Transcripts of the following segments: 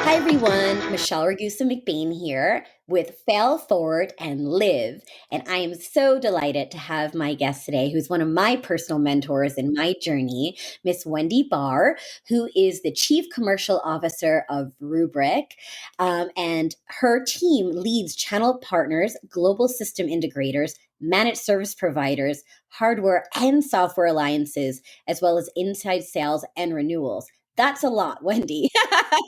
Hi everyone, Michelle Ragusa McBain here with Fail Forward and Live. And I am so delighted to have my guest today, who's one of my personal mentors in my journey, Miss Wendy Bahr, who is the Chief Commercial Officer of Rubrik. And her team leads channel partners, global system integrators, managed service providers, hardware and software alliances, as well as inside sales and renewals. That's a lot, Wendy.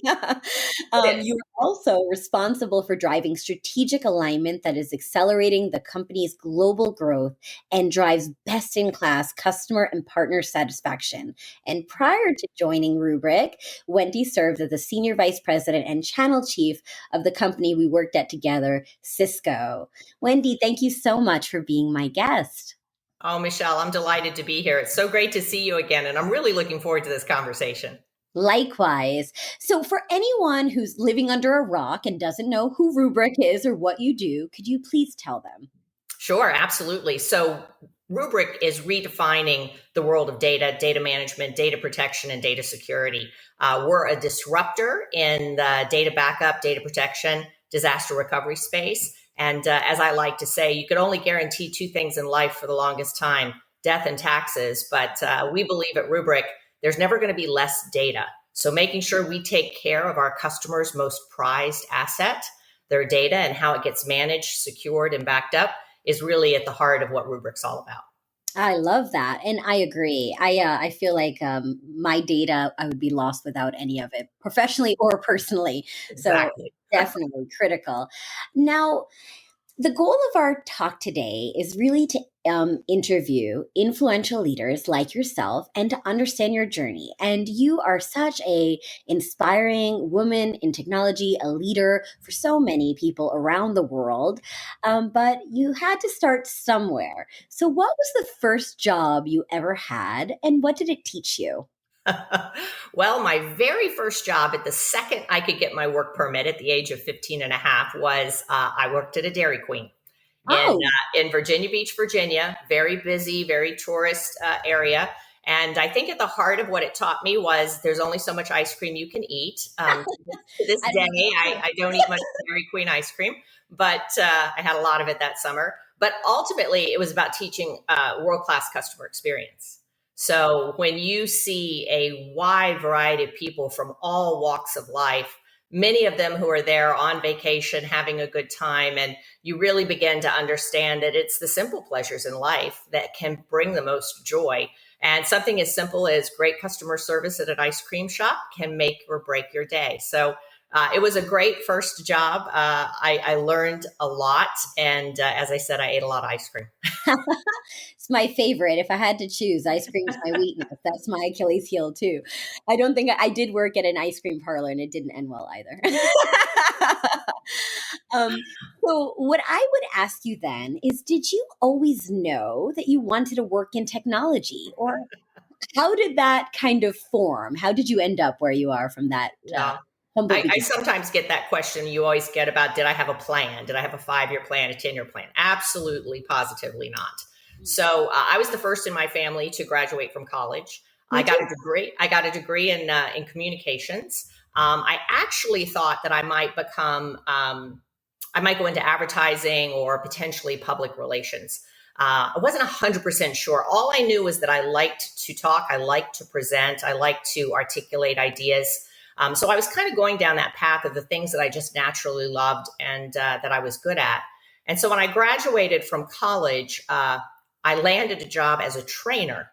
It You are also responsible for driving strategic alignment that is accelerating the company's global growth and drives best in class customer and partner satisfaction. And prior to joining Rubrik, Wendy served as the senior vice president and channel chief of the company we worked at together, Cisco. Wendy, thank you so much for being my guest. Oh, Michelle, I'm delighted to be here. It's so great to see you again, and I'm really looking forward to this conversation. Likewise. So, for anyone who's living under a rock and doesn't know who Rubrik is or what you do, could you please tell them? Sure, absolutely. So, Rubrik is redefining the world of data, data management, data protection, and data security. We're a disruptor in the data backup, data protection, disaster recovery space. And as I like to say, you could only guarantee two things in life for the longest time: death and taxes. But we believe at Rubrik, there's never going to be less data. So making sure we take care of our customers' most prized asset, their data, and how it gets managed, secured, and backed up is really at the heart of what Rubrik's all about. I love that, and I agree. I feel like my data, I would be lost without any of it, professionally or personally. So Exactly. definitely critical. Now, the goal of our talk today is really to interview influential leaders like yourself and to understand your journey. And you are such a inspiring woman in technology, a leader for so many people around the world. But you had to start somewhere. So, what was the first job you ever had, and what did it teach you? Well, my very first job at the second I could get my work permit at the age of 15 and a half was I worked at a Dairy Queen Oh, in Virginia Beach, Virginia, very busy, very tourist area. And I think at the heart of what it taught me was there's only so much ice cream you can eat. To this I day, love that. I don't eat much Dairy Queen ice cream, but I had a lot of it that summer. But ultimately, it was about teaching world-class customer experience. So when you see a wide variety of people from all walks of life, many of them who are there on vacation having a good time, and you really begin to understand that it's the simple pleasures in life that can bring the most joy. And something as simple as great customer service at an ice cream shop can make or break your day. So it was a great first job. I learned a lot. And as I said, I ate a lot of ice cream. It's my favorite. If I had to choose, ice cream's my weakness. That's my Achilles heel too. I don't think I did work at an ice cream parlor, and it didn't end well either. um, so, what I would ask you then is, did you always know that you wanted to work in technology, or how did that kind of form? How did you end up where you are from that Yeah. humble I beginning? sometimes get that question you always get about, did I have a plan? Did I have a 5-year plan, a 10-year plan? Absolutely, positively not. So I was the first in my family to graduate from college. I Me got a too. degree. I got a degree in communications. I actually thought that I might go into advertising or potentially public relations. I wasn't 100% sure. All I knew was that I liked to talk, I liked to present, I liked to articulate ideas. So I was kind of going down that path of the things that I just naturally loved and that I was good at. And so when I graduated from college, I landed a job as a trainer,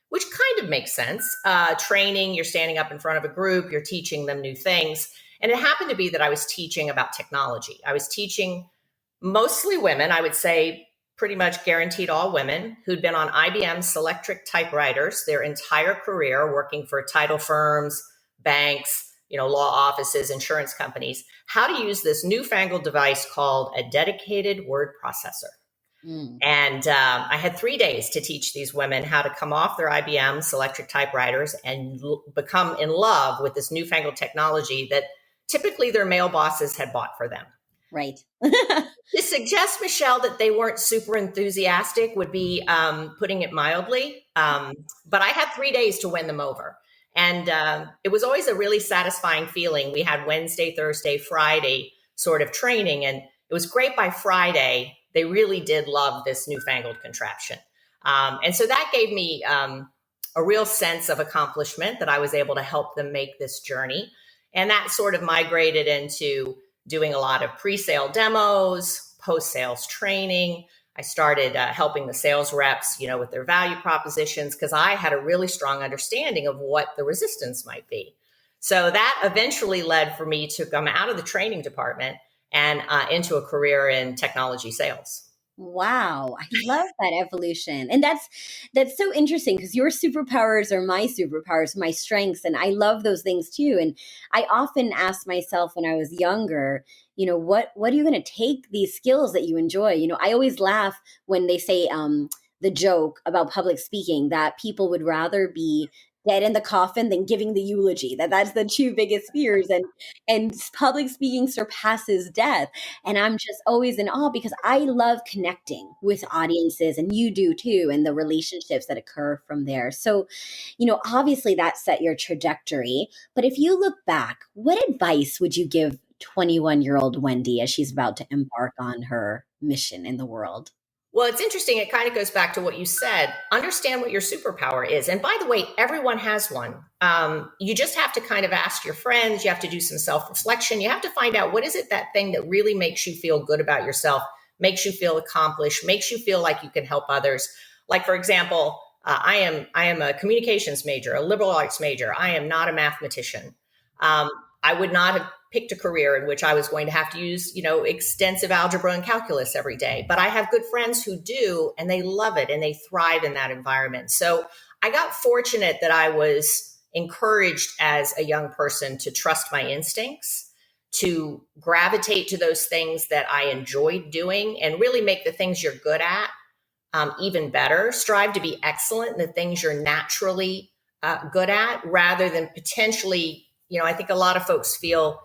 which kind of makes sense. Training, you're standing up in front of a group, you're teaching them new things. And it happened to be that I was teaching about technology. I was teaching mostly women, I would say pretty much guaranteed all women who'd been on IBM Selectric typewriters their entire career, working for title firms, banks, law offices, insurance companies, how to use this newfangled device called a dedicated word processor. Mm. And I had 3 days to teach these women how to come off their IBM Selectric typewriters and become in love with this newfangled technology that typically their male bosses had bought for them. Right. To suggest, Michelle, that they weren't super enthusiastic would be putting it mildly. But I had 3 days to win them over. And it was always a really satisfying feeling. We had Wednesday, Thursday, Friday sort of training, and it was great by Friday. They really did love this newfangled contraption. And so that gave me a real sense of accomplishment that I was able to help them make this journey. And that sort of migrated into doing a lot of pre-sale demos, post-sales training. I started helping the sales reps, with their value propositions, because I had a really strong understanding of what the resistance might be. So that eventually led for me to come out of the training department and into a career in technology sales. Wow, I love that evolution. And that's so interesting because your superpowers are my superpowers, my strengths, and I love those things too. And I often ask myself when I was younger, what are you going to take these skills that you enjoy? I always laugh when they say the joke about public speaking that people would rather be dead in the coffin than giving the eulogy. That's the two biggest fears, and public speaking surpasses death. And I'm just always in awe because I love connecting with audiences, and you do too, and the relationships that occur from there. So, obviously that set your trajectory. But if you look back, what advice would you give 21-year-old Wendy as she's about to embark on her mission in the world? Well, it's interesting. It kind of goes back to what you said. Understand what your superpower is. And by the way, everyone has one. You just have to kind of ask your friends. You have to do some self-reflection. You have to find out, what is it, that thing that really makes you feel good about yourself, makes you feel accomplished, makes you feel like you can help others. Like, for example, I am a communications major, a liberal arts major. I am not a mathematician. I would not have picked a career in which I was going to have to use, extensive algebra and calculus every day. But I have good friends who do, and they love it and they thrive in that environment. So I got fortunate that I was encouraged as a young person to trust my instincts, to gravitate to those things that I enjoyed doing, and really make the things you're good at even better. Strive to be excellent in the things you're naturally good at, rather than potentially, I think a lot of folks feel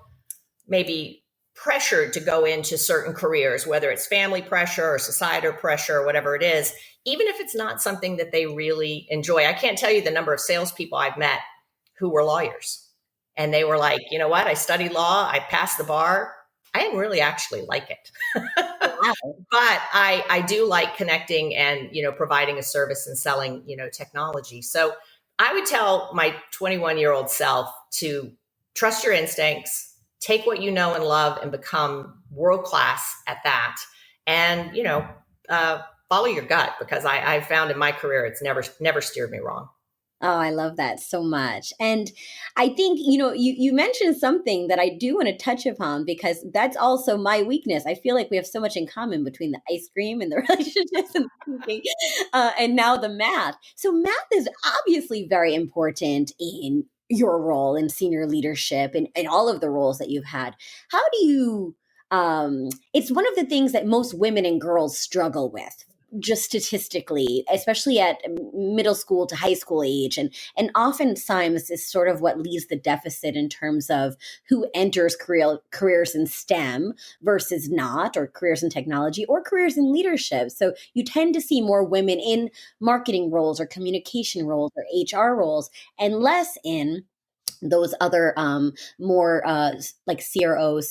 maybe pressured to go into certain careers, whether it's family pressure or societal pressure or whatever it is, even if it's not something that they really enjoy. I can't tell you the number of salespeople I've met who were lawyers. And they were like, you know what? I studied law. I passed the bar. I didn't really actually like it. Wow. But I do like connecting and, providing a service and selling, technology. So I would tell my 21-year-old self to trust your instincts, take what you know and love, and become world-class at that. And, follow your gut, because I found in my career, it's never steered me wrong. Oh, I love that so much. And I think, you mentioned something that I do want to touch upon, because that's also my weakness. I feel like we have so much in common between the ice cream and the relationships and the cooking, and now the math. So math is obviously very important in your role in senior leadership and all of the roles that you've had. How do you, it's one of the things that most women and girls struggle with, just statistically, especially at middle school to high school age. And oftentimes is sort of what leaves the deficit in terms of who enters careers in STEM versus not, or careers in technology or careers in leadership. So you tend to see more women in marketing roles or communication roles or HR roles, and less in those other more like CRO and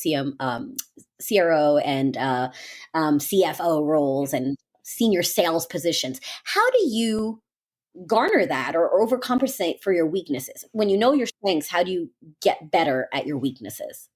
CFO roles and senior sales positions. How do you garner that or overcompensate for your weaknesses? When you know your strengths, how do you get better at your weaknesses?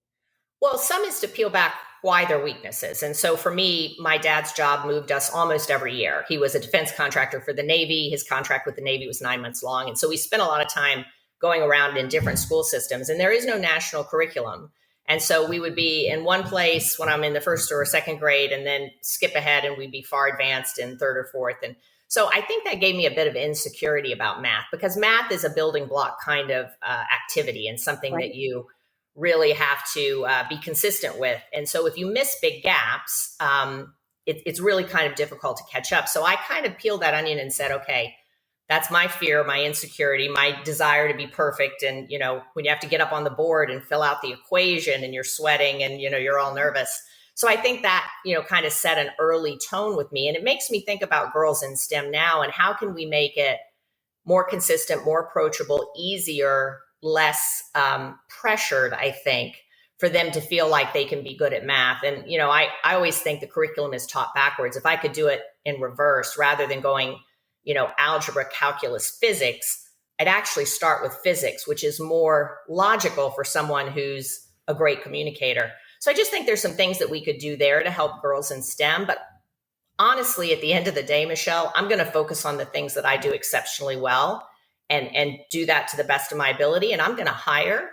Well, some is to peel back why they're weaknesses. And so for me, my dad's job moved us almost every year. He was a defense contractor for the Navy. His contract with the Navy was 9 months long. And so we spent a lot of time going around in different school systems, and there is no national curriculum. And so we would be in one place when I'm in the first or second grade, and then skip ahead and we'd be far advanced in third or fourth. And so I think that gave me a bit of insecurity about math, because math is a building block kind of activity, and something Right. that you really have to be consistent with. And so if you miss big gaps, it's really kind of difficult to catch up. So I kind of peeled that onion and said, okay, that's my fear, my insecurity, my desire to be perfect. And, when you have to get up on the board and fill out the equation and you're sweating and, you're all nervous. So I think that, kind of set an early tone with me. And it makes me think about girls in STEM now, and how can we make it more consistent, more approachable, easier, less pressured, I think, for them to feel like they can be good at math. And, I always think the curriculum is taught backwards. If I could do it in reverse rather than going, algebra, calculus, physics, I'd actually start with physics, which is more logical for someone who's a great communicator. So I just think there's some things that we could do there to help girls in STEM. But honestly, at the end of the day, Michelle, I'm going to focus on the things that I do exceptionally well and do that to the best of my ability. And I'm going to hire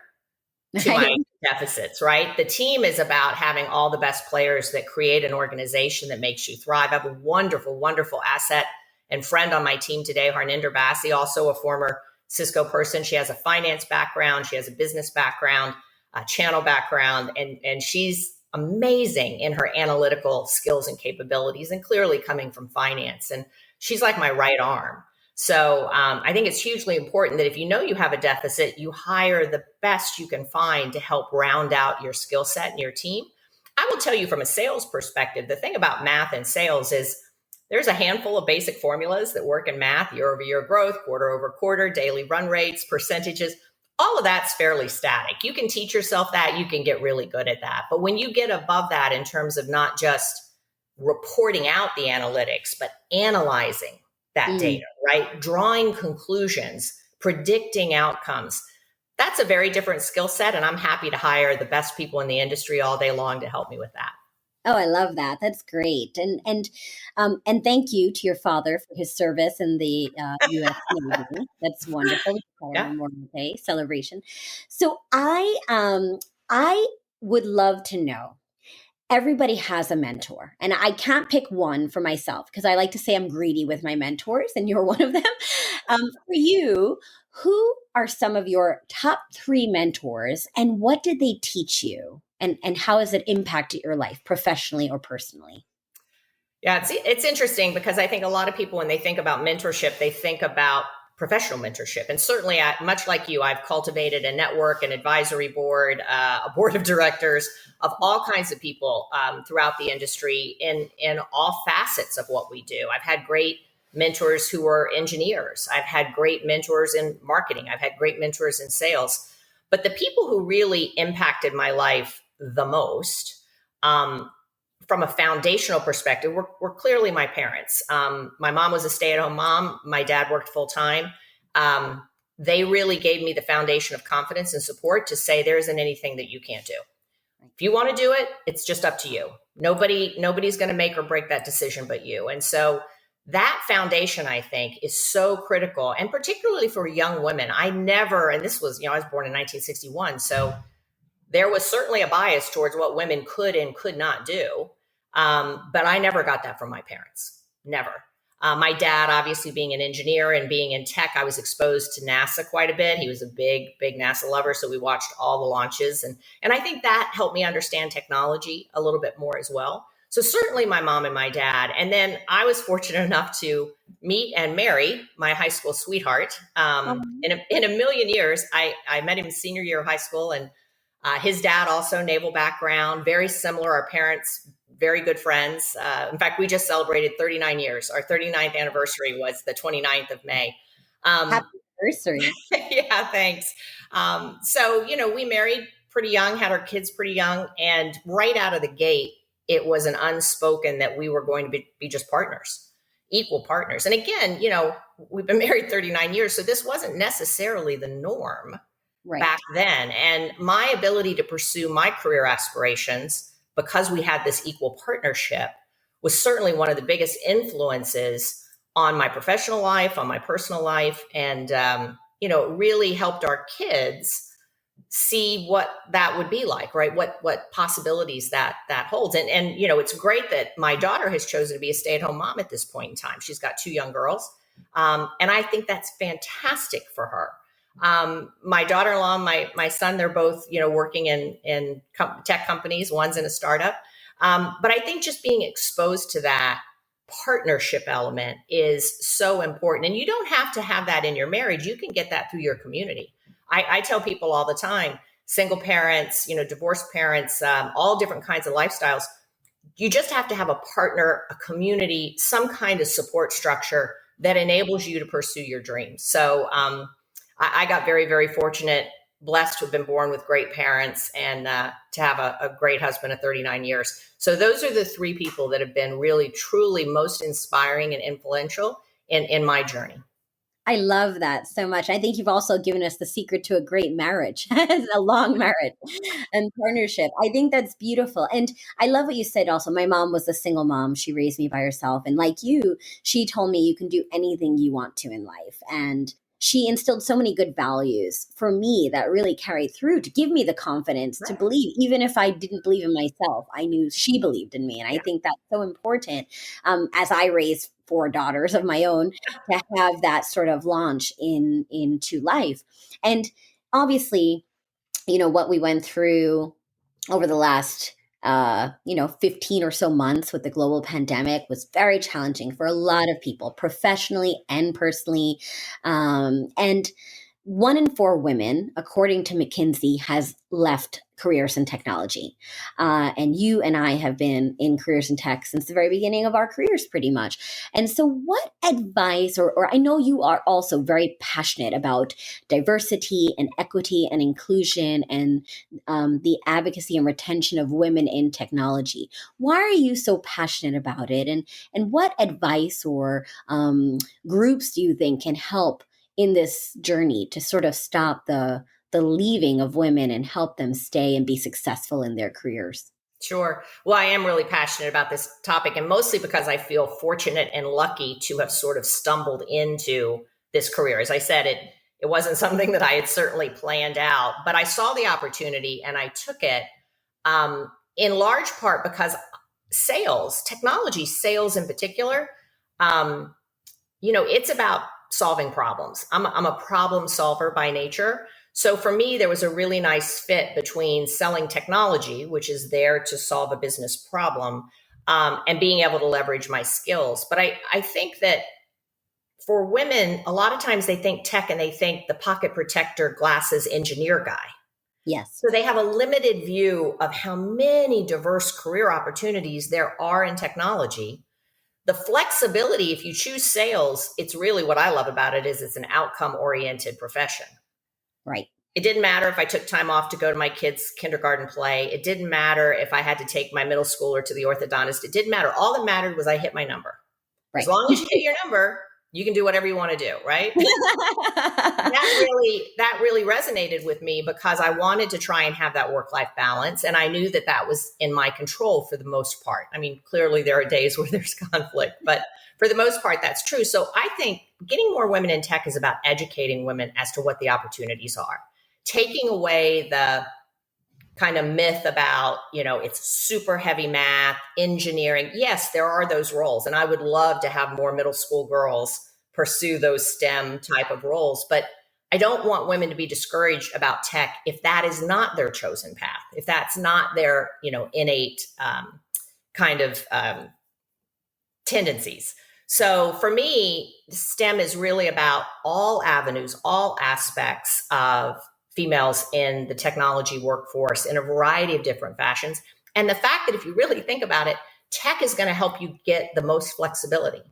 to my deficits, right? The team is about having all the best players that create an organization that makes you thrive. I have a wonderful, wonderful asset and friend on my team today, Harninder Bassi, also a former Cisco person. She has a finance background. She has a business background, a channel background, and she's amazing in her analytical skills and capabilities, and clearly coming from finance. And she's like my right arm. So I think it's hugely important that if you know you have a deficit, you hire the best you can find to help round out your skill set and your team. I will tell you from a sales perspective, the thing about math and sales is there's a handful of basic formulas that work in math: year-over-year growth, quarter-over-quarter, daily run rates, percentages. All of that's fairly static. You can teach yourself that. You can get really good at that. But when you get above that in terms of not just reporting out the analytics, but analyzing that data, right? Drawing conclusions, predicting outcomes. That's a very different skill set. And I'm happy to hire the best people in the industry all day long to help me with that. Oh, I love that. That's great. And thank you to your father for his service in the U.S. Navy. That's wonderful. Yeah. Memorial Day celebration. So I would love to know. Everybody has a mentor, and I can't pick one for myself because I like to say I'm greedy with my mentors, and you're one of them. For you, who are some of your top 3 mentors, and what did they teach you? And how has it impacted your life professionally or personally? Yeah, it's interesting because I think a lot of people, when they think about mentorship, they think about professional mentorship. And certainly, much like you, I've cultivated a network, an advisory board, a board of directors of all kinds of people throughout the industry in all facets of what we do. I've had great mentors who are engineers. I've had great mentors in marketing. I've had great mentors in sales. But the people who really impacted my life the most, from a foundational perspective, were clearly my parents. My mom was a stay-at-home mom. My dad worked full-time. They really gave me the foundation of confidence and support to say there isn't anything that you can't do. If you want to do it, it's just up to you. Nobody's going to make or break that decision but you. And so that foundation, I think, is so critical, and particularly for young women. And this was, I was born in 1961, so there was certainly a bias towards what women could and could not do. But I never got that from my parents. Never. My dad, obviously being an engineer and being in tech, I was exposed to NASA quite a bit. He was a big, big NASA lover. So we watched all the launches. And I think that helped me understand technology a little bit more as well. So certainly my mom and my dad. And then I was fortunate enough to meet and marry my high school sweetheart. In a million years, I met him senior year of high school, and his dad also naval background, very similar. Our parents, very good friends. In fact, we just celebrated 39 years. Our 39th anniversary was the 29th of May. Happy anniversary. Yeah, thanks. So, we married pretty young, had our kids pretty young. And right out of the gate, it was an unspoken that we were going to be just partners, equal partners. And again, we've been married 39 years. So this wasn't necessarily the norm back then. And my ability to pursue my career aspirations, because we had this equal partnership, was certainly one of the biggest influences on my professional life, on my personal life. And, it really helped our kids see what that would be like, right? What possibilities that holds. And, it's great that my daughter has chosen to be a stay-at-home mom at this point in time. She's got 2 young girls. And I think that's fantastic for her. My daughter-in-law, my son, they're both, working in tech companies. One's in a startup. But I think just being exposed to that partnership element is so important. And you don't have to have that in your marriage. You can get that through your community. I tell people all the time, single parents, divorced parents, all different kinds of lifestyles. You just have to have a partner, a community, some kind of support structure that enables you to pursue your dreams. So I got very, very fortunate, blessed to have been born with great parents and to have a great husband of 39 years. So those are the three people that have been really, truly most inspiring and influential in my journey. I love that so much. I think you've also given us the secret to a great marriage, a long marriage and partnership. I think that's beautiful. And I love what you said also. My mom was a single mom. She raised me by herself. And like you, she told me you can do anything you want to in life. And she instilled so many good values for me that really carried through to give me the confidence to Right. believe, even if I didn't believe in myself, I knew she believed in me. And I Yeah. think that's so important as I raise four daughters of my own to have that sort of launch into life. And obviously, what we went through over the last 15 or so months with the global pandemic was very challenging for a lot of people, professionally and personally. And 1 in 4 women, according to McKinsey, has left careers in technology. And you and I have been in careers in tech since the very beginning of our careers, pretty much. And so, what advice, or I know you are also very passionate about diversity and equity and inclusion and the advocacy and retention of women in technology. Why are you so passionate about it? And what advice or groups do you think can help in this journey to sort of stop the leaving of women and help them stay and be successful in their careers? Sure. Well, I am really passionate about this topic, and mostly because I feel fortunate and lucky to have sort of stumbled into this career. As I said, it wasn't something that I had certainly planned out, but I saw the opportunity and I took it, in large part because sales, technology sales in particular, it's about solving problems. I'm a problem solver by nature. So for me, there was a really nice fit between selling technology, which is there to solve a business problem, and being able to leverage my skills. But I think that for women, a lot of times they think tech and they think the pocket protector glasses engineer guy. Yes. So they have a limited view of how many diverse career opportunities there are in technology. The flexibility, if you choose sales, it's really what I love about it is it's an outcome oriented profession. Right. It didn't matter if I took time off to go to my kids' kindergarten play. It didn't matter if I had to take my middle schooler to the orthodontist. It didn't matter. All that mattered was I hit my number. As Right. long as you hit your number, you can do whatever you want to do, right? that really resonated with me because I wanted to try and have that work-life balance. And I knew that that was in my control for the most part. I mean, clearly there are days where there's conflict, but for the most part, that's true. So I think getting more women in tech is about educating women as to what the opportunities are, taking away the kind of myth about, it's super heavy math, engineering. Yes, there are those roles. And I would love to have more middle school girls pursue those STEM type of roles. But I don't want women to be discouraged about tech if that is not their chosen path, if that's not their, innate kind of tendencies. So for me, STEM is really about all avenues, all aspects of females in the technology workforce in a variety of different fashions. And the fact that if you really think about it, tech is going to help you get the most flexibility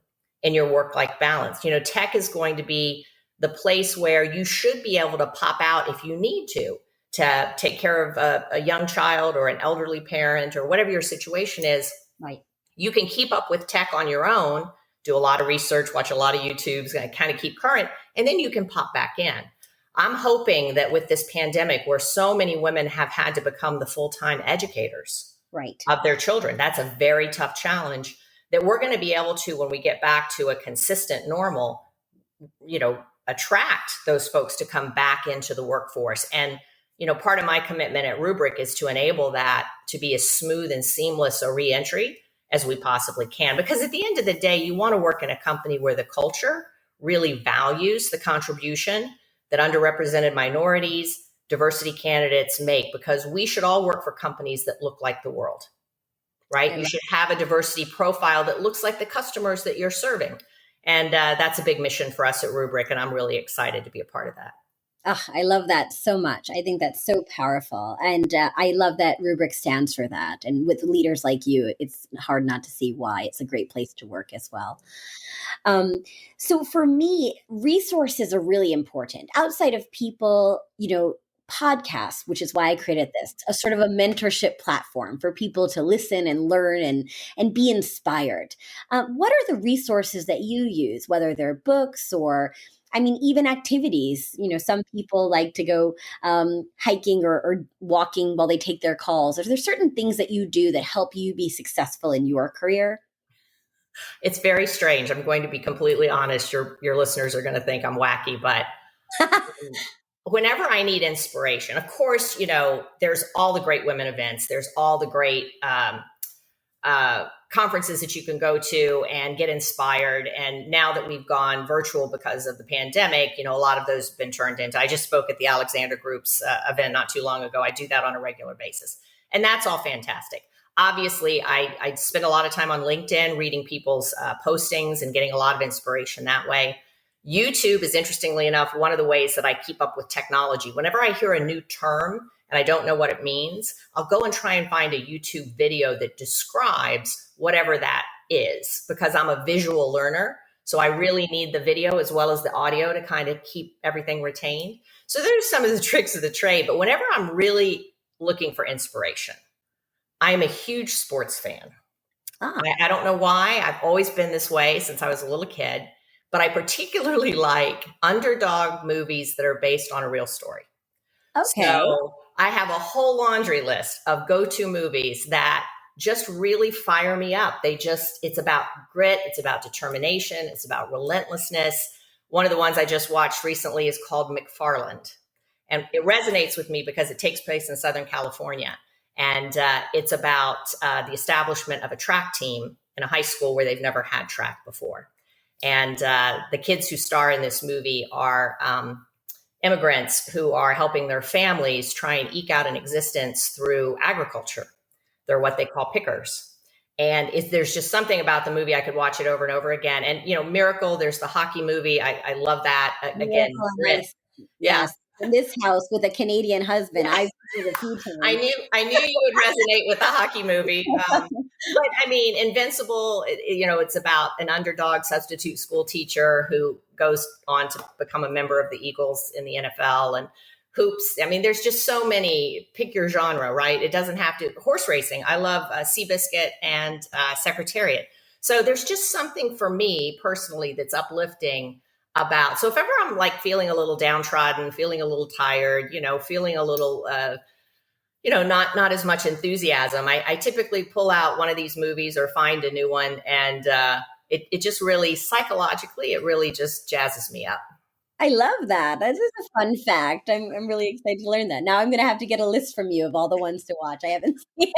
in your work-life balance. Tech is going to be the place where you should be able to pop out if you need to take care of a young child or an elderly parent or whatever your situation is. Right. You can keep up with tech on your own, do a lot of research, watch a lot of YouTubes, and kind of keep current, and then you can pop back in. I'm hoping that with this pandemic, where so many women have had to become the full-time educators Right. of their children, that's a very tough challenge, that we're going to be able to, when we get back to a consistent normal, attract those folks to come back into the workforce. And, part of my commitment at Rubrik is to enable that to be as smooth and seamless a reentry as we possibly can. Because at the end of the day, you want to work in a company where the culture really values the contribution that underrepresented minorities, diversity candidates make, because we should all work for companies that look like the world, right? You should have a diversity profile that looks like the customers that you're serving. And that's a big mission for us at Rubrik, and I'm really excited to be a part of that. Oh, I love that so much. I think that's so powerful. And I love that Rubrik stands for that. And with leaders like you, it's hard not to see why. It's a great place to work as well. Um, so for me, resources are really important outside of people, podcasts, which is why I created this, a sort of a mentorship platform for people to listen and learn and be inspired. What are the resources that you use, whether they're books or I mean, even activities. Some people like to go hiking or walking while they take their calls. Are there certain things that you do that help you be successful in your career? It's very strange. I'm going to be completely honest. Your listeners are going to think I'm wacky, but whenever I need inspiration, of course, there's all the great women events. There's all the great conferences that you can go to and get inspired. And now that we've gone virtual because of the pandemic, a lot of those have been turned into. I just spoke at the Alexander Group's event not too long ago. I do that on a regular basis, and that's all fantastic. Obviously, I spend a lot of time on LinkedIn reading people's postings and getting a lot of inspiration that way. YouTube is, interestingly enough, one of the ways that I keep up with technology. Whenever I hear a new term and I don't know what it means, I'll go and try and find a YouTube video that describes whatever that is, because I'm a visual learner. So I really need the video as well as the audio to kind of keep everything retained. So there's some of the tricks of the trade. But whenever I'm really looking for inspiration, I'm a huge sports fan. Ah, I don't know why. I've always been this way since I was a little kid, but I particularly like underdog movies that are based on a real story. okay. So I have a whole laundry list of go-to movies that just really fire me up. It's about grit. It's about determination. It's about relentlessness. One of the ones I just watched recently is called McFarland. And it resonates with me because it takes place in Southern California. And it's about the establishment of a track team in a high school where they've never had track before. And the kids who star in this movie are immigrants who are helping their families try and eke out an existence through agriculture. They're what they call pickers. And there's just something about the movie. I could watch it over and over again. And, Miracle, there's the hockey movie. I love that. Again, Miracle on grit. Ice. Yeah. Yes. In this house with a Canadian husband, Yes. I've seen it a few I times. knew you would resonate with the hockey movie. But I mean, Invincible, it's about an underdog substitute school teacher who goes on to become a member of the Eagles in the NFL, and hoops. I mean, there's just so many. Pick your genre, right? It doesn't have to. Horse racing. I love Seabiscuit and Secretariat. So there's just something for me personally that's uplifting about. So if ever I'm like feeling a little downtrodden, feeling a little tired, feeling a little not as much enthusiasm, I typically pull out one of these movies or find a new one, and it just really psychologically, it really just jazzes me up. I love that. This is a fun fact. I'm really excited to learn that. Now I'm going to have to get a list from you of all the ones to watch. I haven't seen.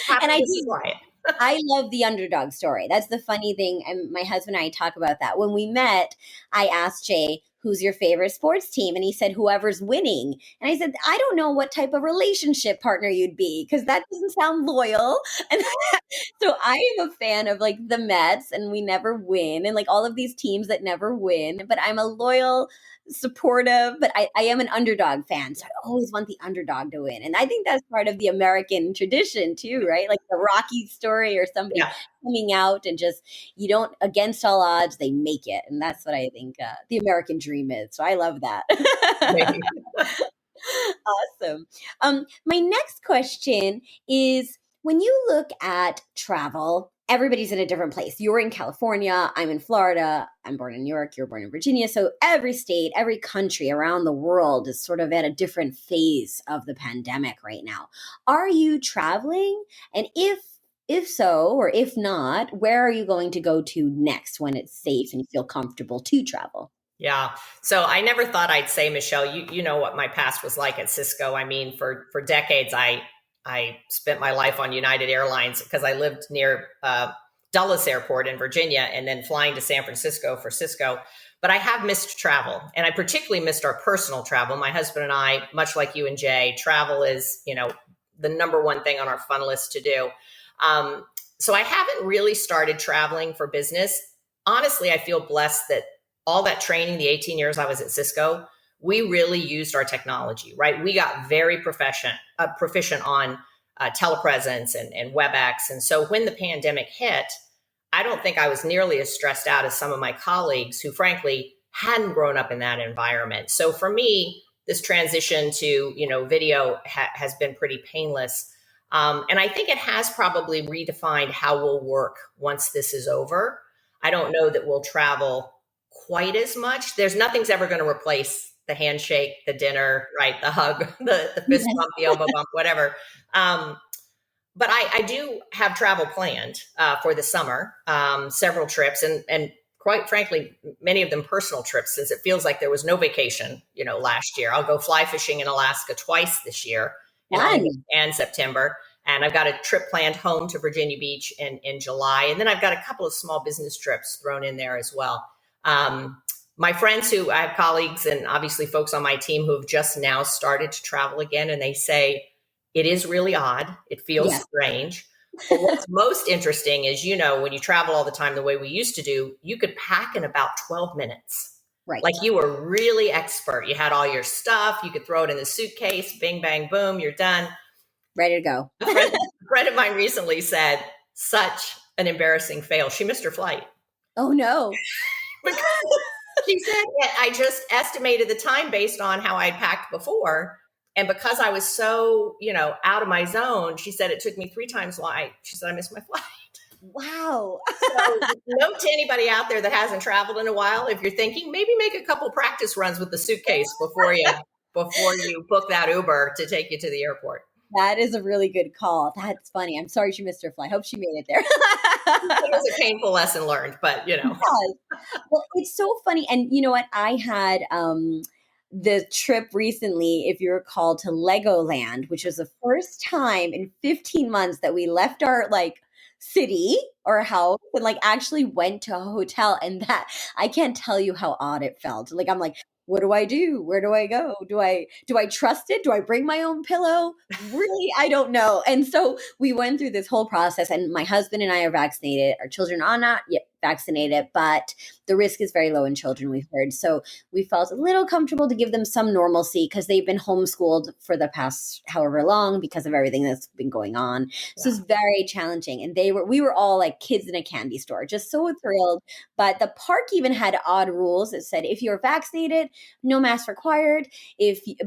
Happy And I to do. supply it. I love the underdog story. That's the funny thing. And my husband and I talk about that. When we met, I asked Jay, who's your favorite sports team? And he said, whoever's winning. And I said, I don't know what type of relationship partner you'd be because that doesn't sound loyal. And so I am a fan of like the Mets and we never win and like all of these teams that never win. But I'm a loyal, supportive, but I am an underdog fan. So I always want the underdog to win. And I think that's part of the American tradition too, right? Like the Rocky story or somebody Yeah. coming out and just, you don't, against all odds, they make it. And that's what I think the American dream is. So I love that. Awesome. My next question is when you look at travel, everybody's in a different place. You're in California, I'm in Florida, I'm born in New York, you're born in Virginia. So every state, every country around the world is sort of at a different phase of the pandemic right now. Are you traveling? And if so, or if not, where are you going to go to next when it's safe and you feel comfortable to travel? Yeah. So I never thought I'd say, Michelle, you know what my past was like at Cisco. I mean, for decades, I spent my life on United Airlines because I lived near Dulles Airport in Virginia and then flying to San Francisco for Cisco. But I have missed travel, and I particularly missed our personal travel. My husband and I, much like you and Jay, travel is, the number one thing on our fun list to do. So I haven't really started traveling for business. Honestly, I feel blessed that all that training, the 18 years I was at Cisco, we really used our technology, right? We got very proficient on telepresence and WebEx. And so when the pandemic hit, I don't think I was nearly as stressed out as some of my colleagues who, frankly, hadn't grown up in that environment. So for me, this transition to video has been pretty painless, and I think it has probably redefined how we'll work once this is over. I don't know that we'll travel quite as much. Nothing's ever going to replace the handshake, the dinner, right? The hug, the fist bump, the elbow bump, whatever. But I do have travel planned for the summer, several trips, and quite frankly, many of them personal trips, since it feels like there was no vacation, last year. I'll go fly fishing in Alaska twice this year, in August and September. And I've got a trip planned home to Virginia Beach in July. And then I've got a couple of small business trips thrown in there as well. My friends I have colleagues and obviously folks on my team who have just now started to travel again, and they say it is really odd. It feels strange. But what's most interesting is, when you travel all the time the way we used to do, you could pack in about 12 minutes. Right. Like you were really expert. You had all your stuff. You could throw it in the suitcase, bing, bang, boom, you're done. Ready to go. A friend of mine recently said, such an embarrassing fail. She missed her flight. Oh, no. Because she said, I just estimated the time based on how I'd packed before. And because I was so, out of my zone, she said it took me 3 times why. She said, I missed my flight. Wow. So note to anybody out there that hasn't traveled in a while, if you're thinking, maybe make a couple practice runs with the suitcase before you book that Uber to take you to the airport. That is a really good call. That's funny. I'm sorry she missed her flight. Hope she made it there. It was a painful lesson learned, but Yes. Well, it's so funny. And you know what? I had the trip recently, if you recall, to Legoland, which was the first time in 15 months that we left our city or house and actually went to a hotel. And that I can't tell you how odd it felt. I'm like, what do I do? Where do I go? Do I trust it? Do I bring my own pillow? Really? I don't know. And so we went through this whole process, and my husband and I are vaccinated. Our children are not yet vaccinated, but the risk is very low in children, we've heard. So we felt a little comfortable to give them some normalcy because they've been homeschooled for the past however long because of everything that's been going on. So it's very challenging. And we were all like kids in a candy store, just so thrilled. But the park even had odd rules that said, if you're vaccinated, no mask required.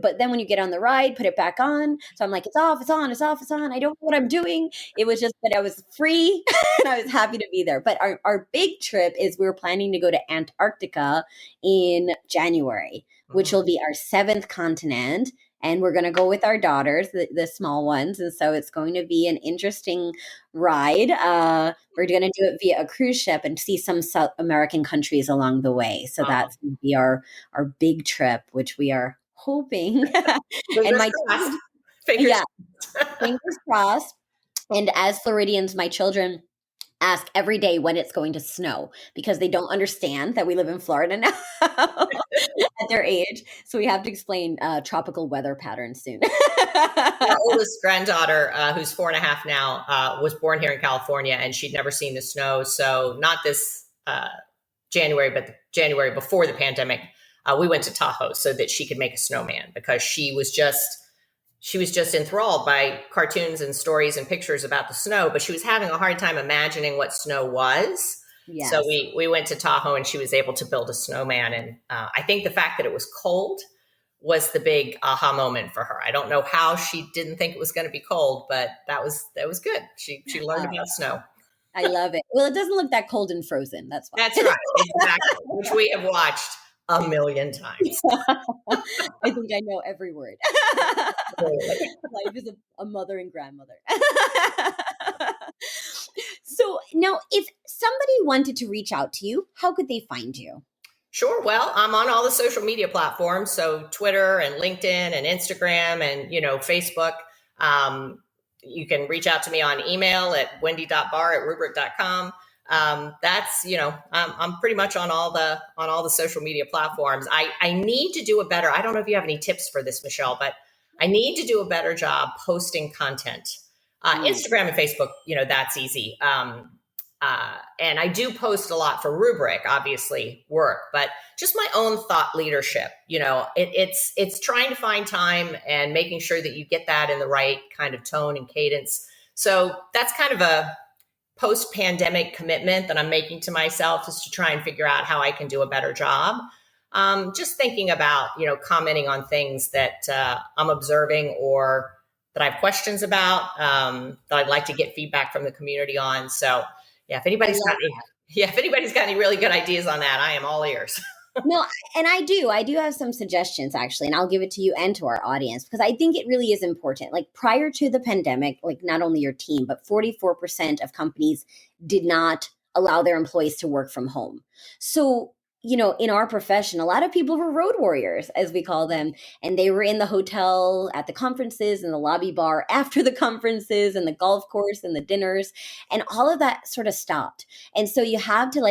But then when you get on the ride, put it back on. So I'm like, it's off, it's on, it's off, it's on. I don't know what I'm doing. It was just that I was free and I was happy to be there. But our big trip is we're planning to go to Antarctica in January, which will be our 7th continent. And we're going to go with our daughters, the small ones. And so it's going to be an interesting ride. We're going to do it via a cruise ship and see some South American countries along the way. So that's going to be our big trip, which we are hoping. Fingers crossed. And as Floridians, my children ask every day when it's going to snow because they don't understand that we live in Florida now at their age. So we have to explain tropical weather patterns soon. Our oldest granddaughter, who's 4.5 now, was born here in California, and she'd never seen the snow. So not this January, but the January before the pandemic, we went to Tahoe so that she could make a snowman because she was just enthralled by cartoons and stories and pictures about the snow, but she was having a hard time imagining what snow was. Yes. So we went to Tahoe and she was able to build a snowman. And I think the fact that it was cold was the big aha moment for her. I don't know how she didn't think it was going to be cold, but that was good. She learned about snow. I love it. Well, it doesn't look that cold and frozen. That's why. That's right. Exactly. Which we have watched a million times. I think I know every word. Life is a mother and grandmother. So now, if somebody wanted to reach out to you, how could they find you? Sure. Well, I'm on all the social media platforms. So Twitter and LinkedIn and Instagram and, Facebook. You can reach out to me on email at wendy.bahr@rubrik.com. That's, I'm pretty much on all the social media platforms. I need to do a better, I don't know if you have any tips for this, Michelle, but I need to do a better job posting content. Instagram and Facebook, that's easy. and I do post a lot for Rubrik, obviously work, but just my own thought leadership. It's trying to find time and making sure that you get that in the right kind of tone and cadence. So that's kind of a post-pandemic commitment that I'm making to myself, is to try and figure out how I can do a better job. Just thinking about, commenting on things that I'm observing or that I have questions about, that I'd like to get feedback from the community on. So yeah, if anybody's got any really good ideas on that, I am all ears. No, and I do have some suggestions actually, and I'll give it to you and to our audience because I think it really is important. Like prior to the pandemic, like not only your team, but 44% of companies did not allow their employees to work from home. So, in our profession, a lot of people were road warriors, as we call them, and they were in the hotel at the conferences and the lobby bar after the conferences and the golf course and the dinners, and all of that sort of stopped. And so you have to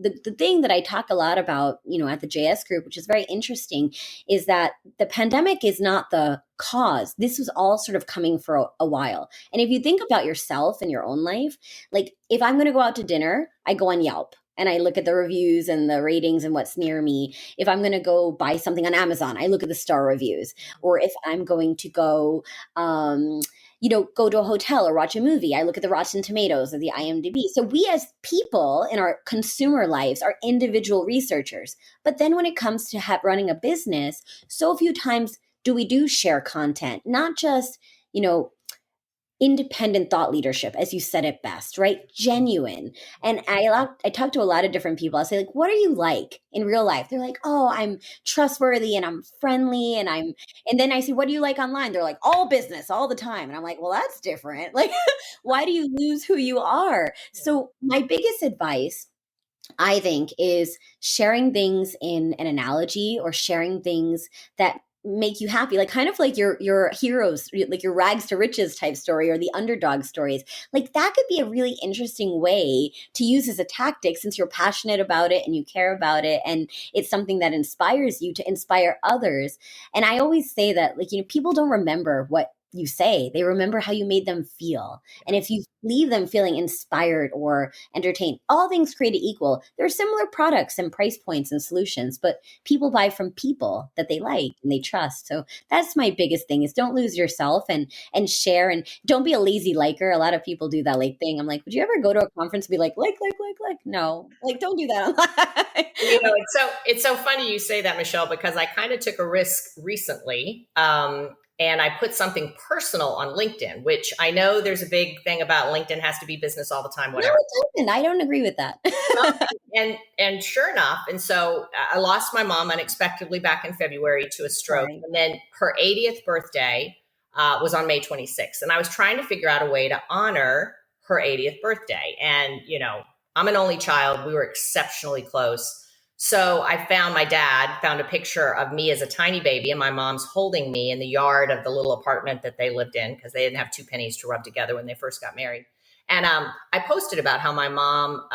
the thing that I talk a lot about, at the JS group, which is very interesting, is that the pandemic is not the cause. This was all sort of coming for a while. And if you think about yourself and your own life, like if I'm going to go out to dinner, I go on Yelp and I look at the reviews and the ratings and what's near me. If I'm going to go buy something on Amazon, I look at the star reviews. Or if I'm going to go, go to a hotel or watch a movie, I look at the Rotten Tomatoes or the IMDb. So we as people in our consumer lives are individual researchers. But then when it comes to running a business, so few times do share content, not just, independent thought leadership, as you said it best, right? Genuine. And I talk to a lot of different people. I'll say, like, what are you like in real life? They're like, oh, I'm trustworthy and I'm friendly and then I say, what do you like online? They're like, all business all the time. And I'm like, well, that's different. Like, why do you lose who you are? So my biggest advice, I think, is sharing things in an analogy or sharing things that make you happy, like kind of like your heroes, like your rags to riches type story or the underdog stories. Like that could be a really interesting way to use as a tactic, since you're passionate about it and you care about it and it's something that inspires you to inspire others. And I always say that, like, people don't remember what you say, they remember how you made them feel. And if you leave them feeling inspired or entertained, all things created equal, there are similar products and price points and solutions, but people buy from people that they like and they trust. So that's my biggest thing, is don't lose yourself and share, and don't be a lazy liker. A lot of people do that like thing. I'm like, would you ever go to a conference and be like? No, like, don't do that online. It's so funny you say that, Michelle, because I kind of took a risk recently. And I put something personal on LinkedIn, which I know there's a big thing about LinkedIn has to be business all the time, whatever. No, it doesn't. I don't agree with that. and sure enough, and so I lost my mom unexpectedly back in February to a stroke. Right. And then her 80th birthday was on May 26th. And I was trying to figure out a way to honor her 80th birthday. And, I'm an only child. We were exceptionally close. So my dad found a picture of me as a tiny baby and my mom's holding me in the yard of the little apartment that they lived in, because they didn't have 2 pennies to rub together when they first got married. And I posted about how my mom,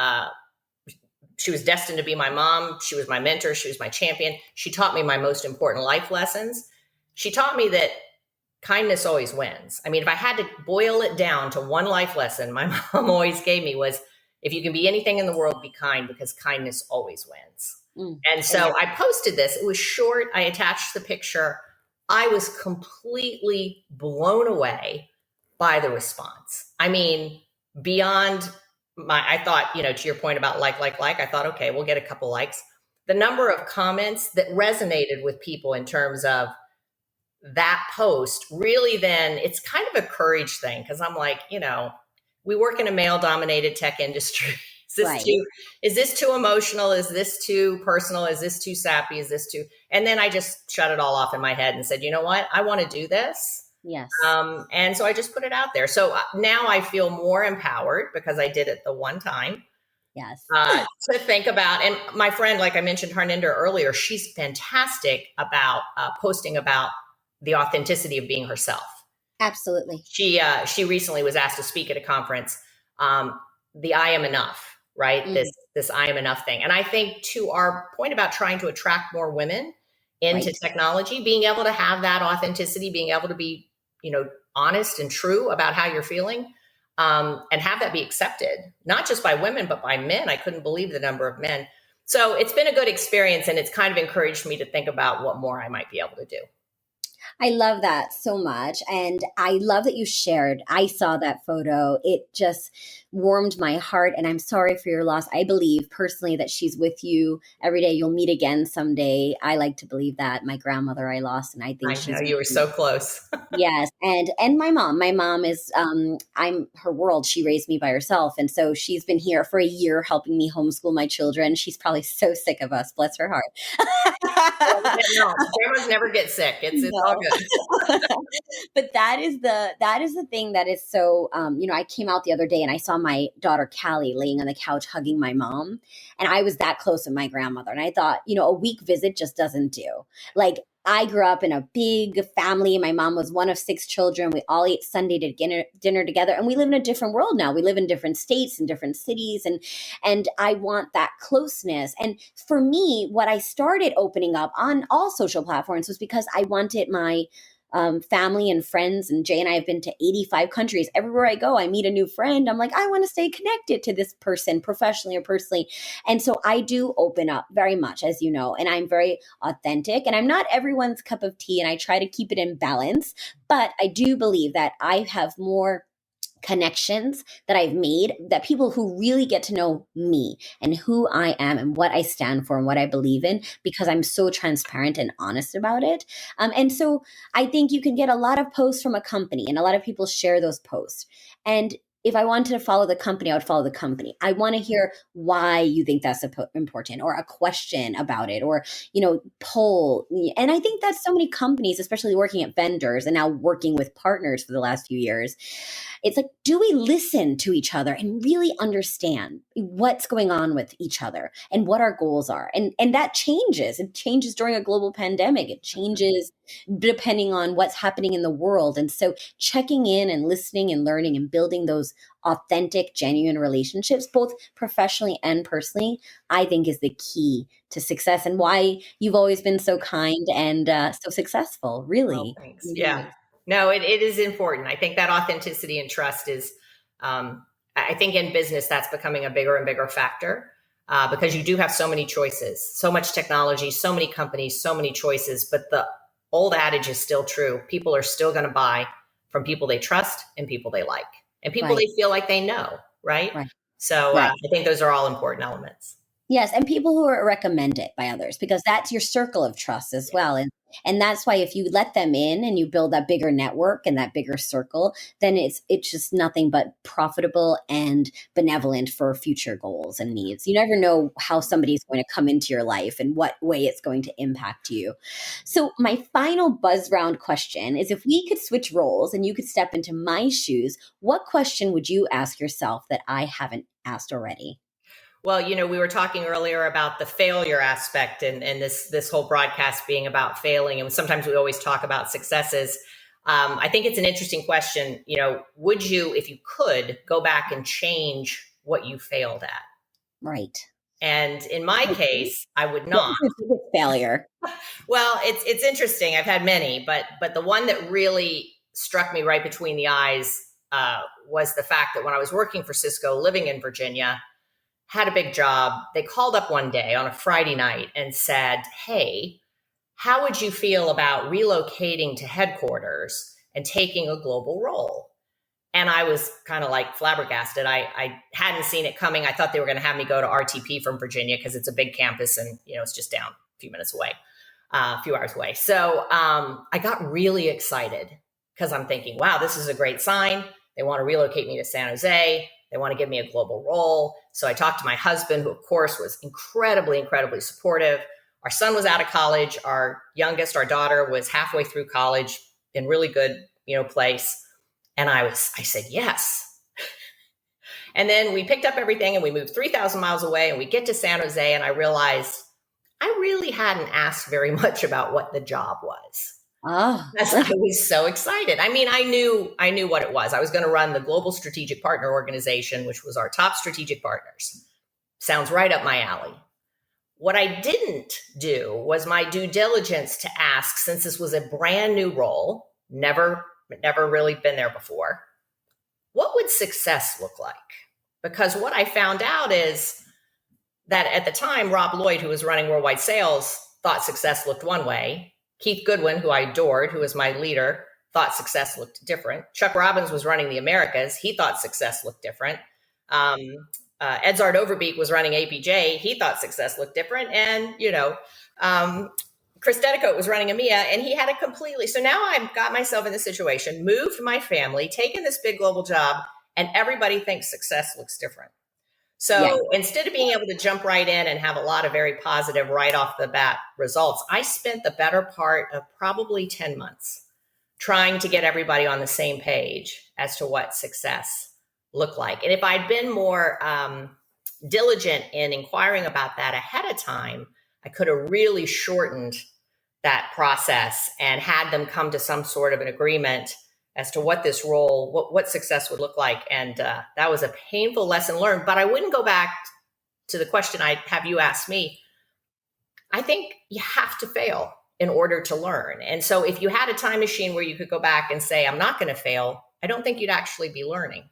she was destined to be my mom. She was my mentor. She was my champion. She taught me my most important life lessons. She taught me that kindness always wins. I mean, if I had to boil it down to one life lesson my mom always gave me was, if you can be anything in the world, be kind, because kindness always wins. And so I posted this. It was short. I attached the picture. I was completely blown away by the response. I mean, beyond I thought, to your point about like, I thought, okay, we'll get a couple likes. The number of comments that resonated with people in terms of that post, really, then it's kind of a courage thing, because I'm like, we work in a male-dominated tech industry. Is this too emotional? Is this too personal? Is this too sappy? Is this too? And then I just shut it all off in my head and said, you know what? I want to do this. Yes. And so I just put it out there. So now I feel more empowered because I did it the one time. Yes. To think about, and my friend, like I mentioned, Harninder earlier, she's fantastic about posting about the authenticity of being herself. Absolutely. She recently was asked to speak at a conference, the I am enough, right? This I am enough thing. And I think, to our point about trying to attract more women into technology, being able to have that authenticity, being able to be, honest and true about how you're feeling, and have that be accepted, not just by women, but by men. I couldn't believe the number of men. So it's been a good experience, and it's kind of encouraged me to think about what more I might be able to do. I love that so much. And I love that you shared. I saw that photo. It just warmed my heart. And I'm sorry for your loss. I believe personally that she's with you every day. You'll meet again someday. I like to believe that. My grandmother I lost, and I think I know she's with you were you. so close. Yes, and my mom is I'm her world. She raised me by herself, and so she's been here for a year helping me homeschool my children. She's probably so sick of us, bless her heart. No, grandmas never get sick. It's all No. good. But that is the thing that is so I came out the other day and I saw my daughter Callie laying on the couch hugging my mom, and I was that close with my grandmother, and I thought, a week visit just doesn't do. Like, I grew up in a big family. My mom was one of 6 children. We all ate Sunday dinner together, and we live in a different world now. We live in different states and different cities, and I want that closeness. And for me, what I started opening up on all social platforms was because I wanted my family and friends. And Jay and I have been to 85 countries. Everywhere I go, I meet a new friend. I'm like, I want to stay connected to this person professionally or personally. And so I do open up very much, as you know, and I'm very authentic, and I'm not everyone's cup of tea, and I try to keep it in balance. But I do believe that I have more connections that I've made, that people who really get to know me and who I am and what I stand for and what I believe in, because I'm so transparent and honest about it. And so I think you can get a lot of posts from a company, and a lot of people share those posts. And if I wanted to follow the company, I would follow the company. I want to hear why you think that's important, or a question about it, or, poll. And I think that so many companies, especially working at vendors and now working with partners for the last few years, it's like, do we listen to each other and really understand what's going on with each other and what our goals are? And that changes. It changes during a global pandemic. It changes depending on what's happening in the world. And so checking in and listening and learning and building those authentic, genuine relationships, both professionally and personally, I think is the key to success, and why you've always been so kind and so successful, Oh, really. thanks. Yeah. No, it is important. I think that authenticity and trust is, I think in business, that's becoming a bigger and bigger factor, because you do have so many choices, so much technology, so many companies, so many choices. But the old adage is still true. People are still going to buy from people they trust and people they like and people Right, they feel like they know. Right. right, So right. I think those are all important elements. Yes, and people who are recommended by others, because that's your circle of trust as Yeah. well. And that's why if you let them in and you build that bigger network and that bigger circle, then it's just nothing but profitable and benevolent for future goals and needs. You never know how somebody's going to come into your life and what way it's going to impact you. So my final buzz round question is, if we could switch roles and you could step into my shoes, what question would you ask yourself that I haven't asked already? Well, we were talking earlier about the failure aspect, and this whole broadcast being about failing. And sometimes we always talk about successes. I think it's an interesting question. Would you, if you could, go back and change what you failed at? Right. And in my case, I would What not. was your biggest failure? Well, it's interesting. I've had many, but the one that really struck me right between the eyes was the fact that when I was working for Cisco, living in Virginia, had a big job. They called up one day on a Friday night and said, "Hey, how would you feel about relocating to headquarters and taking a global role?" And I was kind of like flabbergasted. I hadn't seen it coming. I thought they were going to have me go to RTP from Virginia because it's a big campus and it's just down a few minutes away, a few hours away. So I got really excited because I'm thinking, wow, this is a great sign. They want to relocate me to San Jose. They want to give me a global role. So I talked to my husband, who, of course, was incredibly, incredibly supportive. Our son was out of college. Our youngest, our daughter, was halfway through college in really good, place. And I said, yes. And then we picked up everything and we moved 3,000 miles away, and we get to San Jose, and I realized I really hadn't asked very much about what the job was. Oh, I was so excited. I mean, I knew what it was. I was going to run the Global Strategic Partner Organization, which was our top strategic partners. Sounds right up my alley. What I didn't do was my due diligence to ask, since this was a brand new role, never really been there before, what would success look like? Because what I found out is that at the time, Rob Lloyd, who was running worldwide sales, thought success looked one way. Keith Goodwin, who I adored, who was my leader, thought success looked different. Chuck Robbins was running the Americas. He thought success looked different. Edzard Overbeek was running APJ. He thought success looked different. And, Chris Dedicoat was running EMEA, and he had a completely. So now I've got myself in this situation, moved my family, taken this big global job, and everybody thinks success looks different. So instead of being able to jump right in and have a lot of very positive right off the bat results, I spent the better part of probably 10 months trying to get everybody on the same page as to what success looked like. And if I'd been more diligent in inquiring about that ahead of time, I could have really shortened that process and had them come to some sort of an agreement as to what this role, what success would look like. And that was a painful lesson learned, but I wouldn't go back to the question I have you asked me. I think you have to fail in order to learn. And so if you had a time machine where you could go back and say, I'm not going to fail, I don't think you'd actually be learning.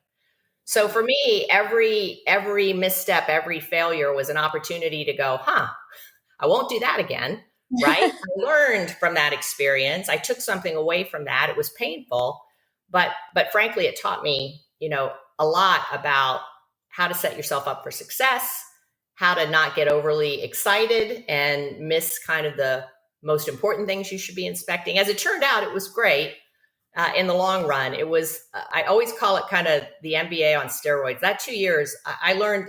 So for me, every misstep, every failure was an opportunity to go, I won't do that again. Right? I learned from that experience. I took something away from that. It was painful, but frankly, it taught me, a lot about how to set yourself up for success, how to not get overly excited and miss kind of the most important things you should be inspecting. As it turned out, it was great in the long run. It was, I always call it kind of the MBA on steroids. That 2 years, I learned,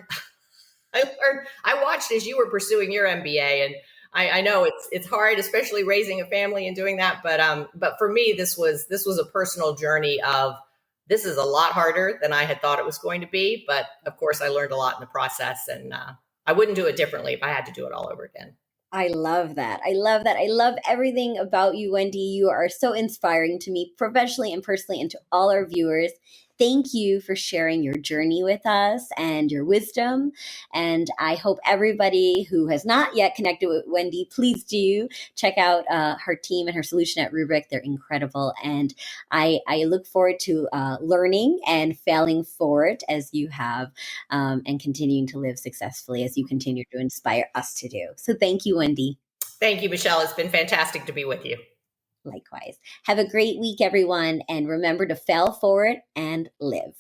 I watched as you were pursuing your MBA, and I know it's hard, especially raising a family and doing that. But for me, this was a personal journey of, this is a lot harder than I had thought it was going to be. But of course, I learned a lot in the process, and I wouldn't do it differently if I had to do it all over again. I love that. I love that. I love everything about you, Wendy. You are so inspiring to me professionally and personally, and to all our viewers. Thank you for sharing your journey with us and your wisdom. And I hope everybody who has not yet connected with Wendy, please do check out her team and her solution at Rubrik. They're incredible. And I look forward to learning and failing forward as you have, and continuing to live successfully as you continue to inspire us to do. So thank you, Wendy. Thank you, Michelle. It's been fantastic to be with you. Likewise. Have a great week, everyone. And remember to fail forward and live.